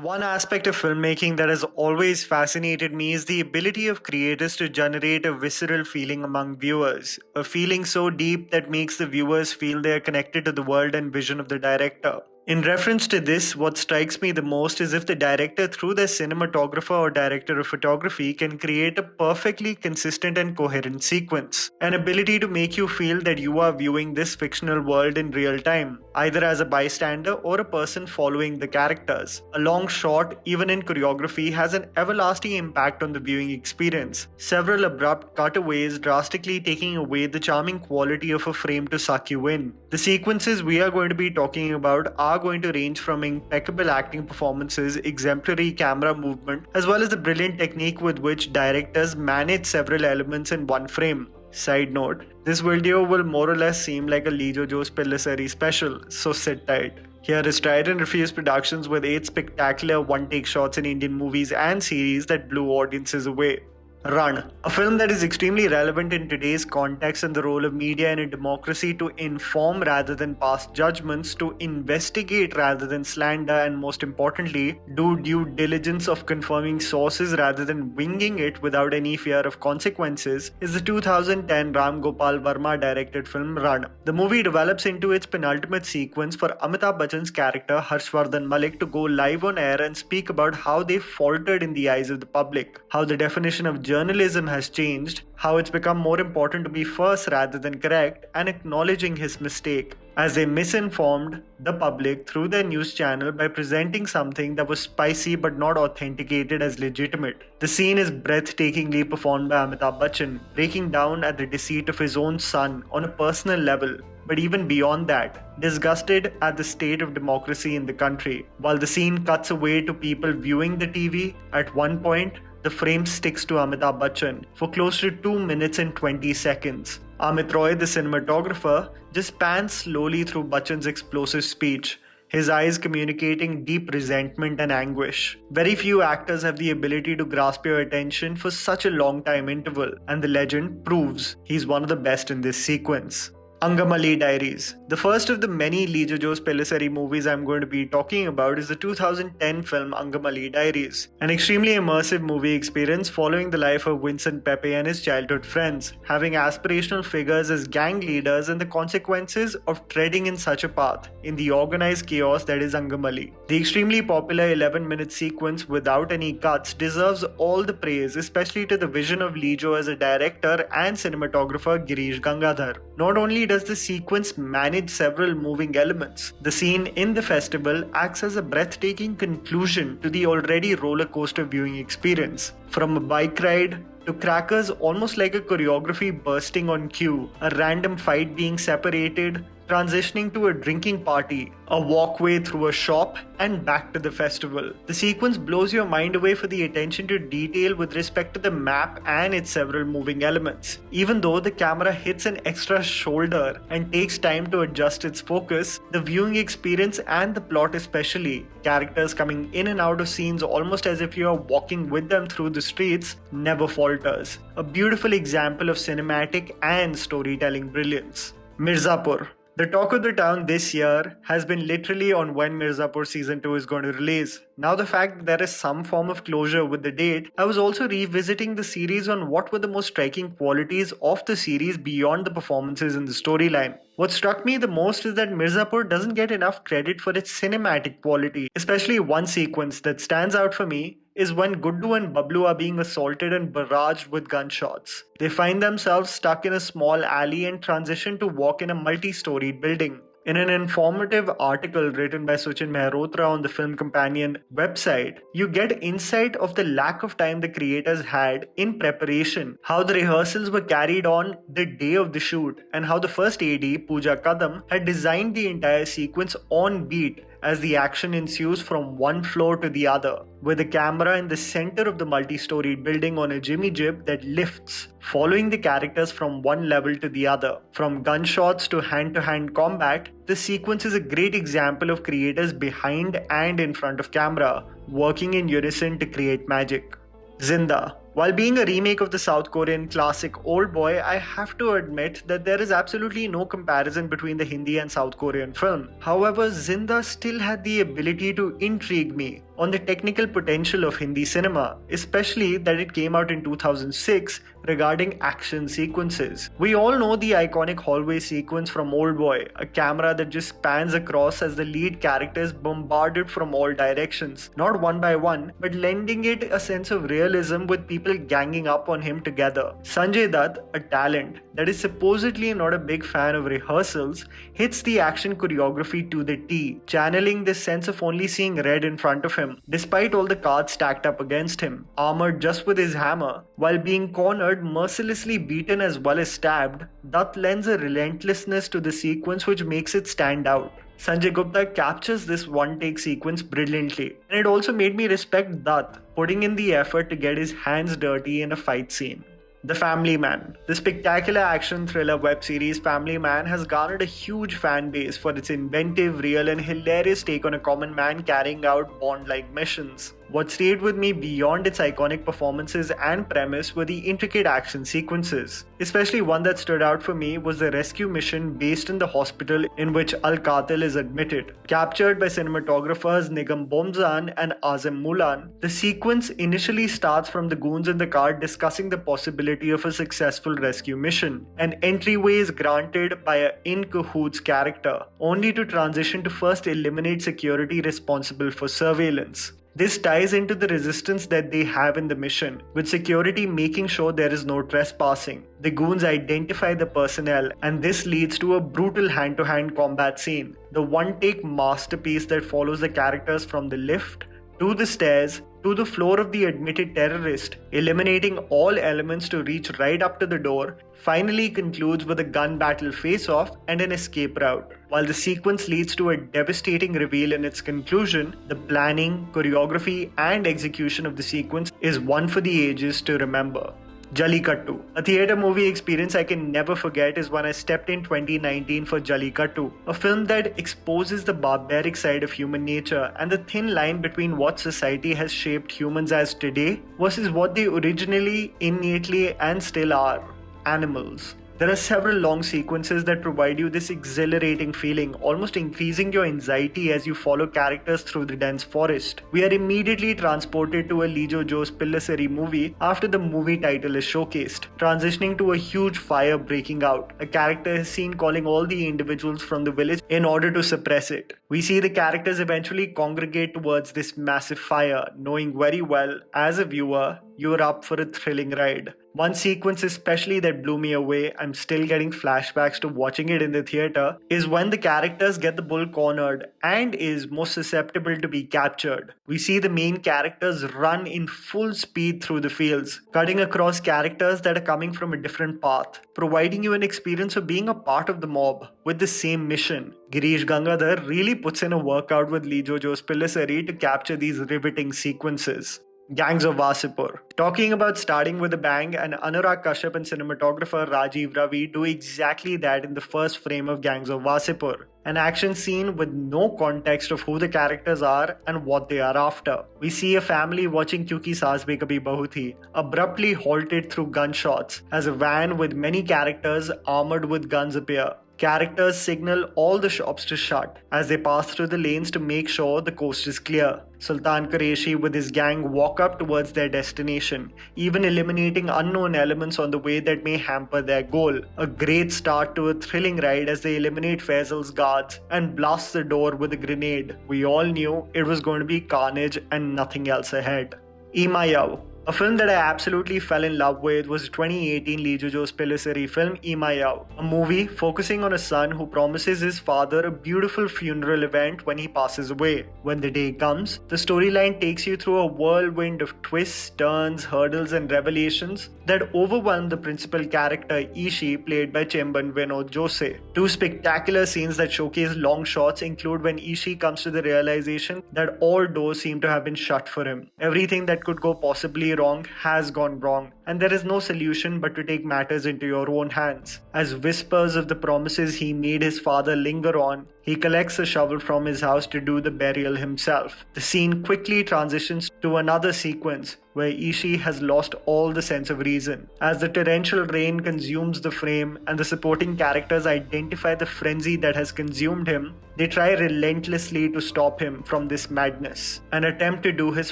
One aspect of filmmaking that has always fascinated me is the ability of creators to generate a visceral feeling among viewers, a feeling so deep that makes the viewers feel they are connected to the world and vision of the director. In reference to this, what strikes me the most is if the director, through their cinematographer or director of photography, can create a perfectly consistent and coherent sequence. An ability to make you feel that you are viewing this fictional world in real time, either as a bystander or a person following the characters. A long shot, even in choreography, has an everlasting impact on the viewing experience. Several abrupt cutaways drastically taking away the charming quality of a frame to suck you in. The sequences we are going to be talking about are going to range from impeccable acting performances, exemplary camera movement, as well as the brilliant technique with which directors manage several elements in one frame. Side note, this video will more or less seem like a Lee Jojo's Pillasari special, so sit tight. Here is Tried&Refused Productions with 8 spectacular one-take shots in Indian movies and series that blew audiences away. RANN, a film that is extremely relevant in today's context and the role of media in a democracy to inform rather than pass judgments, to investigate rather than slander, and most importantly, do due diligence of confirming sources rather than winging it without any fear of consequences, is the 2010 Ram Gopal Verma directed film RANN. The movie develops into its penultimate sequence for Amitabh Bachchan's character Harshvardhan Malik to go live on air and speak about how they faltered in the eyes of the public, how the definition of journalism has changed, how it's become more important to be first rather than correct, and acknowledging his mistake, as they misinformed the public through their news channel by presenting something that was spicy but not authenticated as legitimate. The scene is breathtakingly performed by Amitabh Bachchan, breaking down at the deceit of his own son on a personal level, but even beyond that, disgusted at the state of democracy in the country. While the scene cuts away to people viewing the TV, at one point, the frame sticks to Amitabh Bachchan for close to 2 minutes and 20 seconds. Amit Roy, the cinematographer, just pans slowly through Bachchan's explosive speech, his eyes communicating deep resentment and anguish. Very few actors have the ability to grasp your attention for such a long time interval, and the legend proves he's one of the best in this sequence. ANGAMALY Diaries. The first of the many Lee Jojo's Pillasari movies I'm going to be talking about is the 2010 film ANGAMALY Diaries, an extremely immersive movie experience following the life of Vincent Pepe and his childhood friends, having aspirational figures as gang leaders and the consequences of treading in such a path in the organized chaos that is ANGAMALY. The extremely popular 11-minute sequence without any cuts deserves all the praise, especially to the vision of Lee Jo as a director and cinematographer Girish Gangadhar. Not only does the sequence manage several moving elements, the scene in the festival acts as a breathtaking conclusion to the already roller coaster viewing experience. From a bike ride to crackers almost like a choreography bursting on cue, a random fight being separated, transitioning to a drinking party, a walkway through a shop, and back to the festival. The sequence blows your mind away for the attention to detail with respect to the map and its several moving elements. Even though the camera hits an extra shoulder and takes time to adjust its focus, the viewing experience and the plot especially, characters coming in and out of scenes almost as if you are walking with them through the streets, never falters. A beautiful example of cinematic and storytelling brilliance. Mirzapur. The talk of the town this year has been literally on when Mirzapur Season 2 is going to release. Now the fact that there is some form of closure with the date, I was also revisiting the series on what were the most striking qualities of the series beyond the performances in the storyline. What struck me the most is that Mirzapur doesn't get enough credit for its cinematic quality, especially one sequence that stands out for me is when Guddu and Bablu are being assaulted and barraged with gunshots. They find themselves stuck in a small alley and transition to walk in a multi-storied building. In an informative article written by Suchin Mehrotra on the Film Companion website, you get insight of the lack of time the creators had in preparation, how the rehearsals were carried on the day of the shoot, and how the first AD, Pooja Kadam, had designed the entire sequence on beat as the action ensues from one floor to the other, with the camera in the center of the multi-storied building on a jimmy jib that lifts, following the characters from one level to the other. From gunshots to hand-to-hand combat, the sequence is a great example of creators behind and in front of camera, working in unison to create magic. ZINDA. While being a remake of the South Korean classic Old Boy, I have to admit that there is absolutely no comparison between the Hindi and South Korean film. However, ZINDA still had the ability to intrigue me, on the technical potential of Hindi cinema, especially that it came out in 2006 regarding action sequences. We all know the iconic hallway sequence from Old Boy, a camera that just spans across as the lead character is bombarded from all directions, not one by one, but lending it a sense of realism with people ganging up on him together. Sanjay Dutt, a talent that is supposedly not a big fan of rehearsals, hits the action choreography to the T, channeling this sense of only seeing red in front of him, despite all the cards stacked up against him. Armored just with his hammer, while being cornered, mercilessly beaten as well as stabbed, Dutt lends a relentlessness to the sequence which makes it stand out. Sanjay Gupta captures this one-take sequence brilliantly, and it also made me respect Dutt, putting in the effort to get his hands dirty in a fight scene. The Family Man. The spectacular action thriller web series Family Man has garnered a huge fan base for its inventive, real and hilarious take on a common man carrying out Bond-like missions. What stayed with me beyond its iconic performances and premise were the intricate action sequences. Especially one that stood out for me was the rescue mission based in the hospital in which Al-Qatil is admitted. Captured by cinematographers Nigam Bomzan and Azam Mulan, the sequence initially starts from the goons in the car discussing the possibility of a successful rescue mission. An entryway is granted by a in cahoots character, only to transition to first eliminate security responsible for surveillance. This ties into the resistance that they have in the mission, with security making sure there is no trespassing. The goons identify the personnel, and this leads to a brutal hand-to-hand combat scene. The one-take masterpiece that follows the characters from the lift, to the stairs, to the floor of the admitted terrorist, eliminating all elements to reach right up to the door, finally concludes with a gun battle face-off and an escape route. While the sequence leads to a devastating reveal in its conclusion, the planning, choreography and execution of the sequence is one for the ages to remember. Jallikattu. A theatre movie experience I can never forget is when I stepped in 2019 for Jallikattu, a film that exposes the barbaric side of human nature and the thin line between what society has shaped humans as today versus what they originally, innately and still are: animals. There are several long sequences that provide you this exhilarating feeling, almost increasing your anxiety as you follow characters through the dense forest. We are immediately transported to a Lijo Joe's Pillasari movie after the movie title is showcased, transitioning to a huge fire breaking out. A character is seen calling all the individuals from the village in order to suppress it. We see the characters eventually congregate towards this massive fire, knowing very well, as a viewer, you're up for a thrilling ride. One sequence especially that blew me away, I'm still getting flashbacks to watching it in the theatre, is when the characters get the bull cornered and is most susceptible to be captured. We see the main characters run in full speed through the fields, cutting across characters that are coming from a different path, providing you an experience of being a part of the mob with the same mission. Girish Gangadhar really puts in a workout with Lijo Joe's Pillasari to capture these riveting sequences. Gangs of Wasseypur. Talking about starting with a bang, and Anurag Kashyap and cinematographer Rajiv Ravi do exactly that in the first frame of Gangs of Wasseypur. An action scene with no context of who the characters are and what they are after. We see a family watching Kyunki Saas Bhi Kabhi Bahu Thi, abruptly halted through gunshots as a van with many characters armored with guns appear. Characters signal all the shops to shut as they pass through the lanes to make sure the coast is clear. Sultan Qureshi with his gang walk up towards their destination, even eliminating unknown elements on the way that may hamper their goal. A great start to a thrilling ride as they eliminate Faisal's guards and blast the door with a grenade. We all knew it was going to be carnage and nothing else ahead. Imayav. A film that I absolutely fell in love with was 2018 Lijo Joe's Pillasari film Imayav, a movie focusing on a son who promises his father a beautiful funeral event when he passes away. When the day comes, the storyline takes you through a whirlwind of twists, turns, hurdles and revelations that overwhelm the principal character Ishi, played by Chemban Vinod Jose. Two spectacular scenes that showcase long shots include when Ishi comes to the realization that all doors seem to have been shut for him. Everything that could go possibly wrong has gone wrong, and there is no solution but to take matters into your own hands. As whispers of the promises he made his father linger on, He collects a shovel from his house to do the burial himself. The scene quickly transitions to another sequence where Ishii has lost all the sense of reason. As the torrential rain consumes the frame and the supporting characters identify the frenzy that has consumed him, they try relentlessly to stop him from this madness and attempt to do his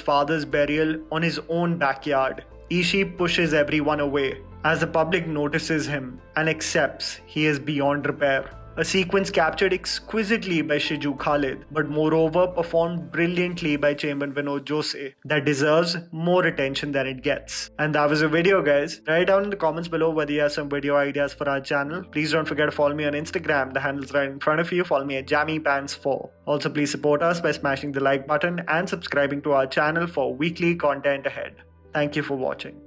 father's burial on his own backyard. Ishii pushes everyone away as the public notices him and accepts he is beyond repair. A sequence captured exquisitely by Shiju Khalid, but moreover performed brilliantly by Chairman Vinod Jose, that deserves more attention than it gets. And that was the video, guys. Write down in the comments below whether you have some video ideas for our channel. Please don't forget to follow me on Instagram. The handle's right in front of you. Follow me at JammyPants4. Also, please support us by smashing the like button and subscribing to our channel for weekly content ahead. Thank you for watching.